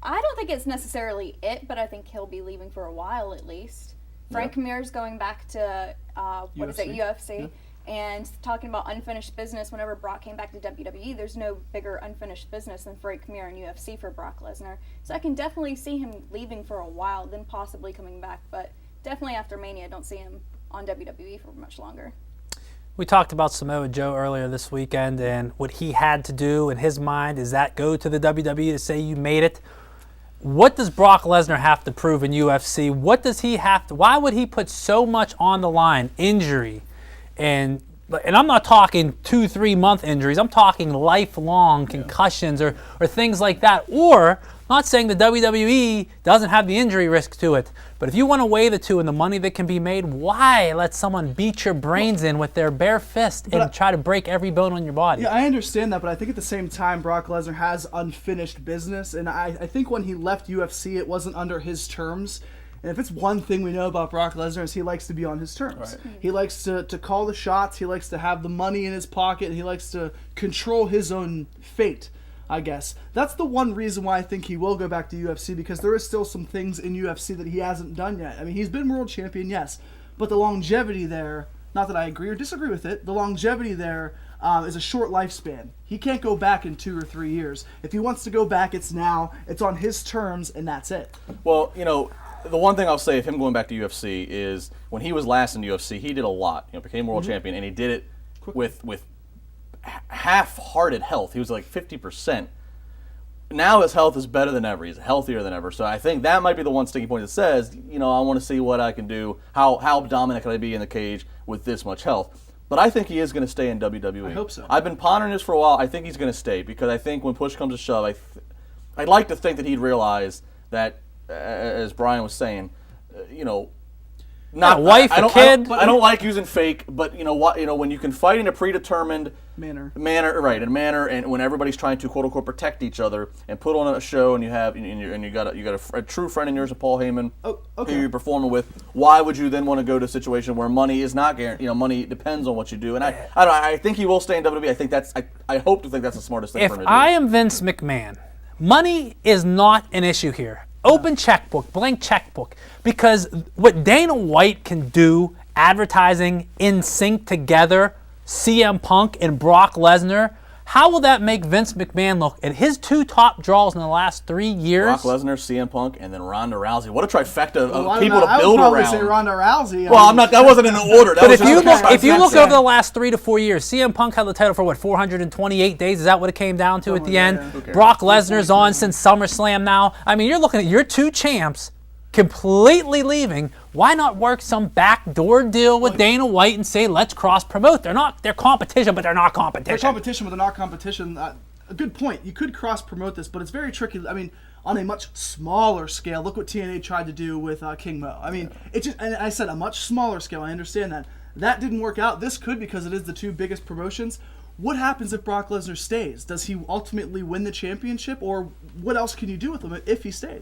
I don't think it's necessarily it, but I think he'll be leaving for a while at least. Frank Mir's going back to, UFC? Yeah. And talking about unfinished business, whenever Brock came back to WWE, there's no bigger unfinished business than Frank Mir in UFC for Brock Lesnar. So I can definitely see him leaving for a while, then possibly coming back. But definitely after Mania, I don't see him on WWE for much longer. We talked about Samoa Joe earlier this weekend, and what he had to do in his mind is that go to the WWE to say you made it. What does Brock Lesnar have to prove in UFC? What does he have to? Why would he put so much on the line? Injury, and I'm not talking 2-3 month injuries. I'm talking lifelong concussions or things like that. Or not saying the WWE doesn't have the injury risk to it, but if you want to weigh the two and the money that can be made, why let someone beat your brains in with their bare fist and try to break every bone on your body? Yeah, I understand that, but I think at the same time, Brock Lesnar has unfinished business, and I think when he left UFC, it wasn't under his terms. And if it's one thing we know about Brock Lesnar is he likes to be on his terms. Right. He likes to call the shots. He likes to have the money in his pocket. He likes to control his own fate, I guess. That's the one reason why I think he will go back to UFC, because there is still some things in UFC that he hasn't done yet. I mean, he's been world champion, yes, but the longevity there, not that I agree or disagree with it, the longevity there is a short lifespan. He can't go back in 2 or 3 years. If he wants to go back, it's now. It's on his terms, and that's it. Well, the one thing I'll say of him going back to UFC is when he was last in UFC, he did a lot. Became world champion, and he did it with half-hearted health. He was like 50%. Now his health is better than ever. He's healthier than ever. So I think that might be the one sticking point that says, I want to see what I can do. How dominant can I be in the cage with this much health? But I think he is going to stay in WWE. I hope so. I've been pondering this for a while. I think he's going to stay because I think when push comes to shove, I'd like to think that he'd realize that, as Brian was saying, not a wife, a kid. I don't like using fake, but when you can fight in a predetermined manner, right, in a manner, and when everybody's trying to quote unquote protect each other and put on a show, and you got a true friend in yours, Paul Heyman, who you're performing with. Why would you then want to go to a situation where money is not guaranteed? Money depends on what you do, and I think he will stay in WWE. I think I hope to think that's the smartest thing for him to do. If I am Vince McMahon, money is not an issue here. Open checkbook, blank checkbook. Because what Dana White can do, advertising in sync together, CM Punk and Brock Lesnar, how will that make Vince McMahon look at his 2 top draws in the last 3 years? Brock Lesnar, CM Punk, and then Ronda Rousey. What a trifecta of people to build around. I would around. probably say Ronda Rousey. Well, that wasn't in order. But if you look over the last 3 to 4 years, CM Punk held the title for 428 days? Is that what it came down to at the end? Yeah. Brock Lesnar's on since SummerSlam now. I mean, you're looking at your 2 champs completely leaving. Why not work some backdoor deal with Dana White and say, let's cross-promote? They're competition, but they're not competition. They're competition, but they're not competition. A good point. You could cross-promote this, but it's very tricky. I mean, on a much smaller scale, look what TNA tried to do with King Mo. I mean, and I said a much smaller scale. I understand that. That didn't work out. This could, because it is the 2 biggest promotions. What happens if Brock Lesnar stays? Does he ultimately win the championship, or what else can you do with him if he stays?